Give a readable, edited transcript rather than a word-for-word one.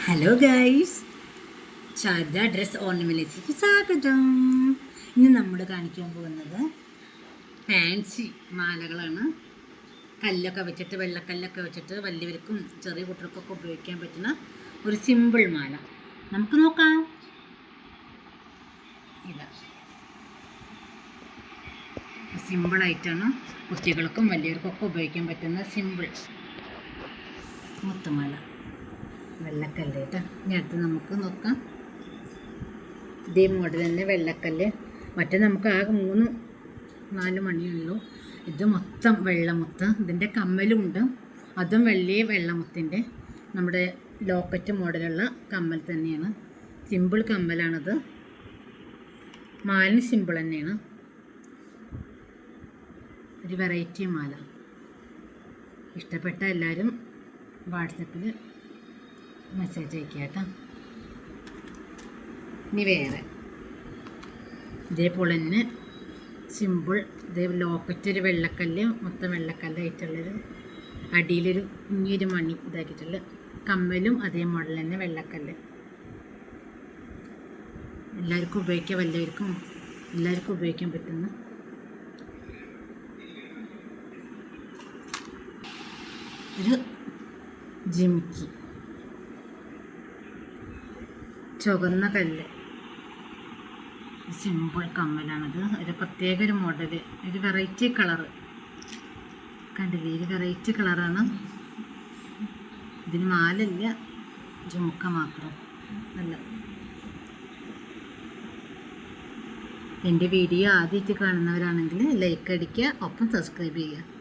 Hello guys, Sharada dress ഓർണമെന്റ്സിലേക്ക് സ്വാഗതം. ഇന്ന് നമ്മൾ കാണിക്കാൻ പോകുന്നത് ഫാൻസി മാലകളാണ്. കല്ലൊക്കെ വെച്ചിട്ട്, വെള്ളക്കല്ലൊക്കെ വെച്ചിട്ട് വലിയവർക്കും ചെറിയ കുട്ടികൾക്കൊക്കെ ഉപയോഗിക്കാൻ പറ്റുന്ന ഒരു സിമ്പിൾ മാല നമുക്ക് നോക്കാം. ഇതാ സിമ്പിളായിട്ടാണ് കുട്ടികൾക്കും വലിയവർക്കൊക്കെ ഉപയോഗിക്കാൻ പറ്റുന്ന സിമ്പിൾ മുത്തുമാല, വെള്ളക്കല്ല് കേട്ടോ. ഇനി അടുത്ത് നമുക്ക് നോക്കാം. ഇതേ മോഡൽ തന്നെ വെള്ളക്കല്ല്. മറ്റേ നമുക്ക് ആകെ 3-4 മണിയുള്ളൂ. ഇത് മൊത്തം വെള്ളമുത്ത്. ഇതിൻ്റെ കമ്മലും ഉണ്ട്, അതും വലിയ വെള്ളമുത്തിൻ്റെ നമ്മുടെ ലോക്കറ്റ് മോഡലുള്ള കമ്മൽ തന്നെയാണ്. സിമ്പിൾ കമ്മലാണത്. മാലിന് സിമ്പിൾ തന്നെയാണ്. ഒരു വെറൈറ്റി മാല. ഇഷ്ടപ്പെട്ട എല്ലാവരും വാട്സപ്പിൽ മെസ്സേജ് അയക്കുക കേട്ടോ. ഇനി വേറെ ഇതേപോലെ തന്നെ സിമ്പിൾ, ഇതേ ലോക്കറ്റ്, ഒരു വെള്ളക്കല്ല്, മൊത്തം വെള്ളക്കല്ലായിട്ടുള്ളൊരു അടിയിലൊരു കുഞ്ഞൊരു മണി ഇതാക്കിയിട്ടുള്ള കമ്മലും അതേ മോഡൽ തന്നെ വെള്ളക്കല്ല്. എല്ലാവർക്കും ഉപയോഗിക്കാം, വലിയവർക്കും എല്ലാവർക്കും ഉപയോഗിക്കാൻ പറ്റുന്ന ഒരു ജിമിക്കി, ചുവന്ന കല്ല്, സിമ്പിൾ കമ്മലാണത്. ഒരു പ്രത്യേക ഒരു മോഡൽ, ഒരു വെറൈറ്റി കളറ് കണ്ടില്ലേ? ഒരു വെറൈറ്റി കളറാണ്. ഇതിന് മാലല്ല, ജുമുക്ക മാത്രം. നല്ല എൻ്റെ വീഡിയോ ആദ്യമായിട്ട് കാണുന്നവരാണെങ്കിൽ ലൈക്ക് അടിക്കുക, ഒപ്പം സബ്സ്ക്രൈബ് ചെയ്യുക.